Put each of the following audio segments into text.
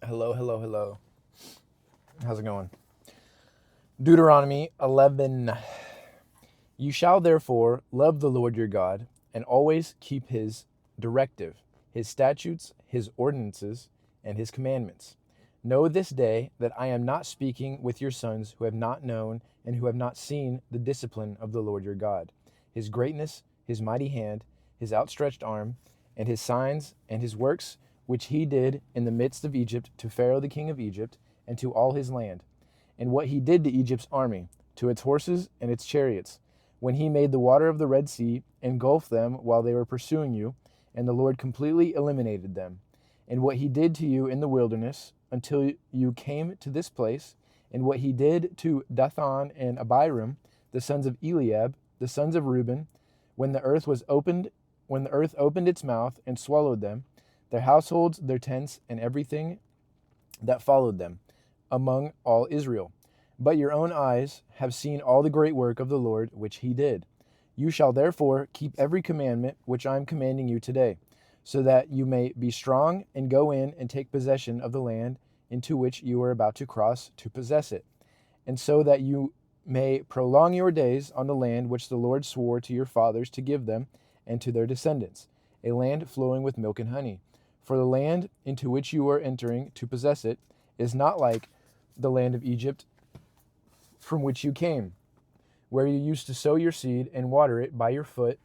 Hello, hello, hello. How's it going? Deuteronomy 11. You shall therefore love the Lord your God and always keep his directive, his statutes, his ordinances, and his commandments. Know this day that I am not speaking with your sons who have not known and who have not seen the discipline of the Lord your God, his greatness, his mighty hand, his outstretched arm, and his signs and his works, which he did in the midst of Egypt to Pharaoh the king of Egypt and to all his land, and what he did to Egypt's army, to its horses and its chariots, when he made the water of the Red Sea engulf them while they were pursuing you, and the Lord completely eliminated them, and what he did to you in the wilderness until you came to this place, and what he did to Dathan and Abiram, the sons of Eliab, the sons of Reuben, when the earth opened its mouth and swallowed them, their households, their tents, and everything that followed them, among all Israel. But your own eyes have seen all the great work of the Lord which he did. You shall therefore keep every commandment which I am commanding you today, so that you may be strong and go in and take possession of the land into which you are about to cross to possess it, and so that you may prolong your days on the land which the Lord swore to your fathers to give them and to their descendants, a land flowing with milk and honey. For the land into which you are entering to possess it is not like the land of Egypt from which you came, where you used to sow your seed and water it by your foot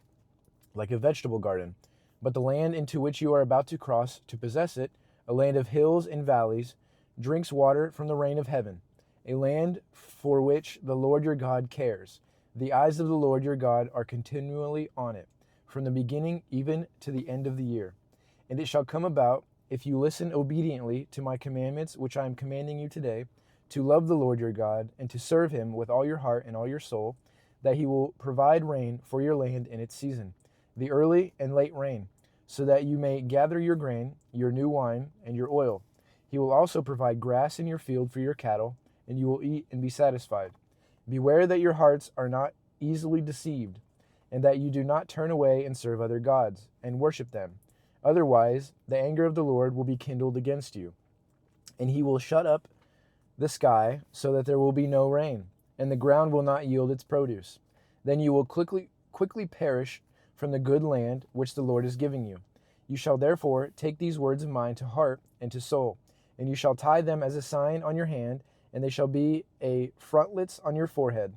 like a vegetable garden. But the land into which you are about to cross to possess it, a land of hills and valleys, drinks water from the rain of heaven, a land for which the Lord your God cares. The eyes of the Lord your God are continually on it, from the beginning even to the end of the year. And it shall come about, if you listen obediently to my commandments which I am commanding you today, to love the Lord your God, and to serve him with all your heart and all your soul, that he will provide rain for your land in its season, the early and late rain, so that you may gather your grain, your new wine, and your oil. He will also provide grass in your field for your cattle, and you will eat and be satisfied. Beware that your hearts are not easily deceived, and that you do not turn away and serve other gods, and worship them. Otherwise, the anger of the Lord will be kindled against you, and he will shut up the sky so that there will be no rain, and the ground will not yield its produce. Then you will quickly perish from the good land which the Lord is giving you. You shall therefore take these words of mine to heart and to soul, and you shall tie them as a sign on your hand, and they shall be a frontlets on your forehead.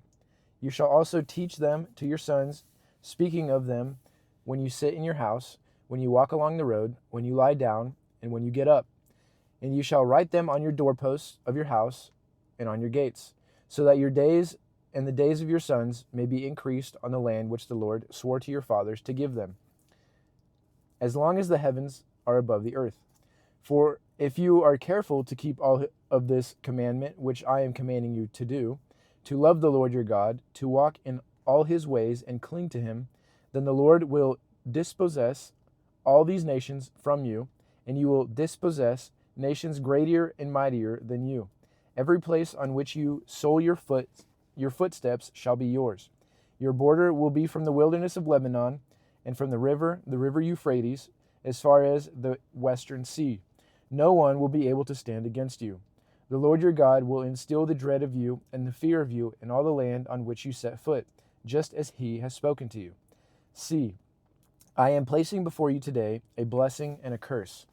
You shall also teach them to your sons, speaking of them when you sit in your house, when you walk along the road, when you lie down, and when you get up. And you shall write them on your doorposts of your house and on your gates, so that your days and the days of your sons may be increased on the land which the Lord swore to your fathers to give them, as long as the heavens are above the earth. For if you are careful to keep all of this commandment which I am commanding you to do, to love the Lord your God, to walk in all his ways and cling to him, then the Lord will dispossess all these nations from you, and you will dispossess nations greater and mightier than you. Every place on which you sow your footsteps shall be yours. Your border will be from the wilderness of Lebanon and from the river Euphrates, as far as the western sea. No one will be able to stand against you. The Lord your God will instill the dread of you and the fear of you in all the land on which you set foot, just as he has spoken to you. See, I am placing before you today a blessing and a curse.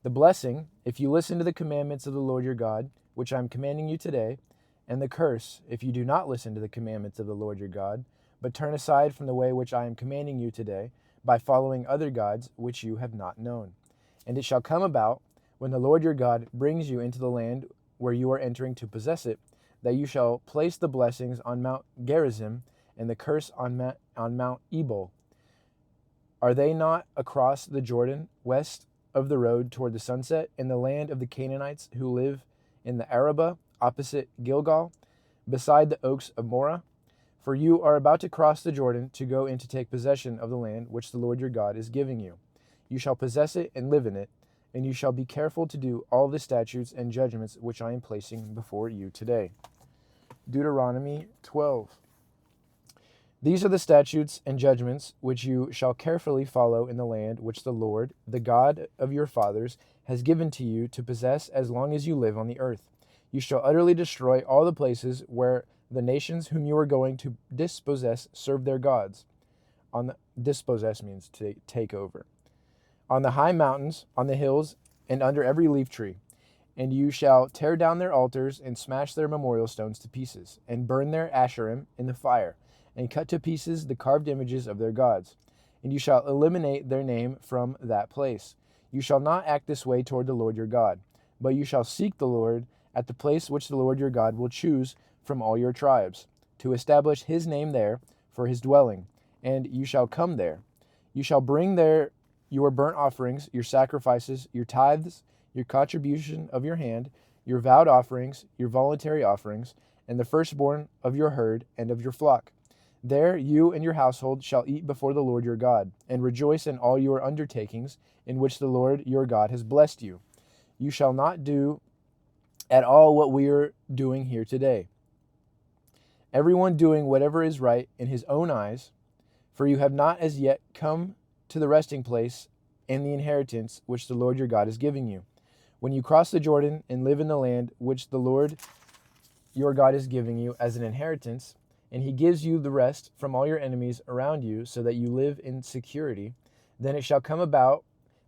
The blessing, if you listen to the commandments of the Lord your God, which I am commanding you today, and the curse, if you do not listen to the commandments of the Lord your God, but turn aside from the way which I am commanding you today, by following other gods which you have not known. And it shall come about, when the Lord your God brings you into the land where you are entering to possess it, that you shall place the blessings on Mount Gerizim and the curse on Mount Ebal. Are they not across the Jordan, west of the road toward the sunset, in the land of the Canaanites who live in the Arabah, opposite Gilgal, beside the oaks of Morah? For you are about to cross the Jordan to go in to take possession of the land which the Lord your God is giving you. You shall possess it and live in it, and you shall be careful to do all the statutes and judgments which I am placing before you today. Deuteronomy 12. These are the statutes and judgments which you shall carefully follow in the land which the Lord, the God of your fathers, has given to you to possess as long as you live on the earth. You shall utterly destroy all the places where the nations whom you are going to dispossess serve their gods. Dispossess means to take over. On the high mountains, on the hills, and under every leaf tree. And you shall tear down their altars and smash their memorial stones to pieces, and burn their Asherim in the fire, and cut to pieces the carved images of their gods. And you shall eliminate their name from that place. You shall not act this way toward the Lord your God, but you shall seek the Lord at the place which the Lord your God will choose from all your tribes, to establish his name there for his dwelling, and you shall come there. You shall bring there your burnt offerings, your sacrifices, your tithes, your contribution of your hand, your vowed offerings, your voluntary offerings, and the firstborn of your herd and of your flock. There you and your household shall eat before the Lord your God, and rejoice in all your undertakings in which the Lord your God has blessed you. You shall not do at all what we are doing here today. Everyone doing whatever is right in his own eyes, for you have not as yet come to the resting place and the inheritance which the Lord your God is giving you. When you cross the Jordan and live in the land which the Lord your God is giving you as an inheritance, and he gives you the rest from all your enemies around you so that you live in security, then it shall come about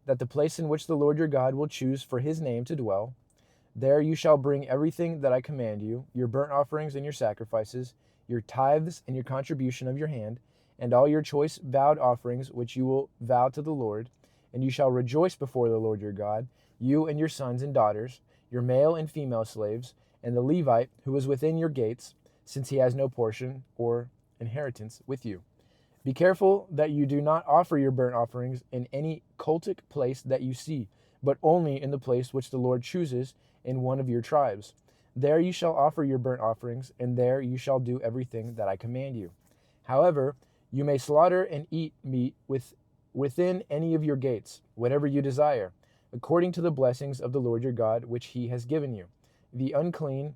that the place in which the Lord your God will choose for his name to dwell, there you shall bring everything that I command you, your burnt offerings and your sacrifices, your tithes and your contribution of your hand, and all your choice vowed offerings which you will vow to the Lord, and you shall rejoice before the Lord your God, you and your sons and daughters, your male and female slaves, and the Levite who is within your gates, since he has no portion or inheritance with you. Be careful that you do not offer your burnt offerings in any cultic place that you see, but only in the place which the Lord chooses in one of your tribes. There you shall offer your burnt offerings, and there you shall do everything that I command you. However, you may slaughter and eat meat within any of your gates, whatever you desire, according to the blessings of the Lord your God, which he has given you. The unclean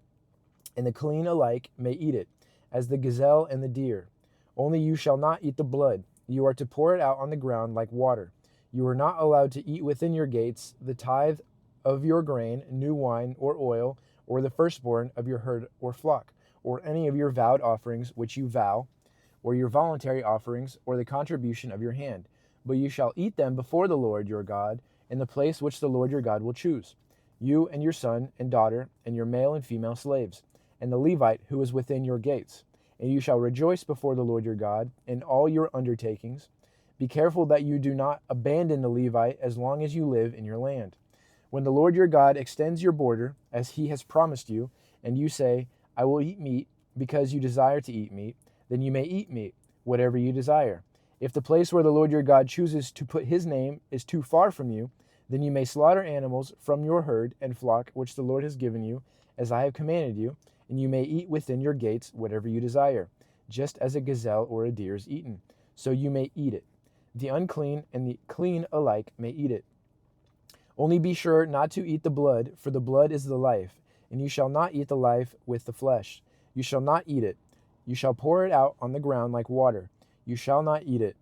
and the clean alike may eat it, as the gazelle and the deer. Only you shall not eat the blood. You are to pour it out on the ground like water. You are not allowed to eat within your gates the tithe of your grain, new wine, or oil, or the firstborn of your herd or flock, or any of your vowed offerings which you vow, or your voluntary offerings, or the contribution of your hand. But you shall eat them before the Lord your God in the place which the Lord your God will choose, you and your son and daughter, and your male and female slaves, and the Levite who is within your gates. And you shall rejoice before the Lord your God in all your undertakings. Be careful that you do not abandon the Levite as long as you live in your land. When the Lord your God extends your border, as he has promised you, and you say, I will eat meat, because you desire to eat meat, then you may eat meat, whatever you desire. If the place where the Lord your God chooses to put his name is too far from you, then you may slaughter animals from your herd and flock which the Lord has given you, as I have commanded you, and you may eat within your gates whatever you desire, just as a gazelle or a deer is eaten. So you may eat it. The unclean and the clean alike may eat it. Only be sure not to eat the blood, for the blood is the life, and you shall not eat the life with the flesh. You shall not eat it. You shall pour it out on the ground like water. You shall not eat it,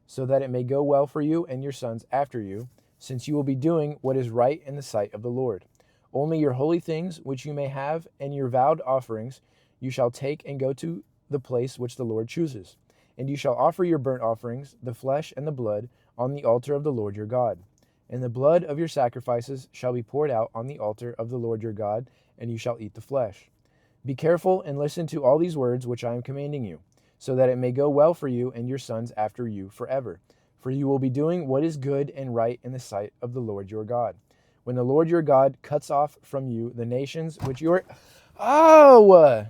so that it may go well for you and your sons after you, since you will be doing what is right in the sight of the Lord. Only your holy things which you may have and your vowed offerings you shall take and go to the place which the Lord chooses. And you shall offer your burnt offerings, the flesh and the blood, on the altar of the Lord your God. And the blood of your sacrifices shall be poured out on the altar of the Lord your God, and you shall eat the flesh. Be careful and listen to all these words which I am commanding you, so that it may go well for you and your sons after you forever. For you will be doing what is good and right in the sight of the Lord your God. When the Lord your God cuts off from you the nations which you are... Oh!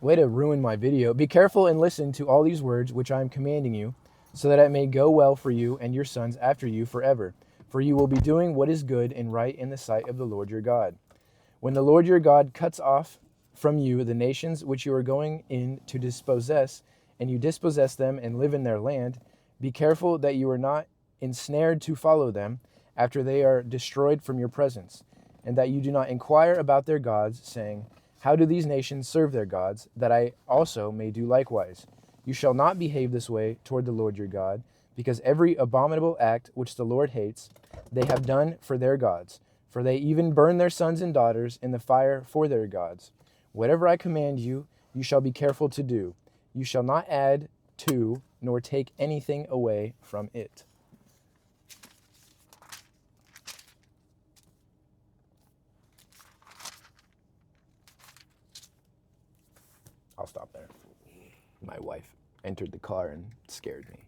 Way to ruin my video. Be careful and listen to all these words which I am commanding you, so that it may go well for you and your sons after you forever. For you will be doing what is good and right in the sight of the Lord your God. When the Lord your God cuts off from you the nations which you are going in to dispossess, and you dispossess them and live in their land, be careful that you are not ensnared to follow them after they are destroyed from your presence, and that you do not inquire about their gods, saying, how do these nations serve their gods, that I also may do likewise? You shall not behave this way toward the Lord your God, because every abominable act which the Lord hates, they have done for their gods. For they even burn their sons and daughters in the fire for their gods. Whatever I command you, you shall be careful to do. You shall not add to, nor take anything away from it. I'll stop there. My wife entered the car and scared me.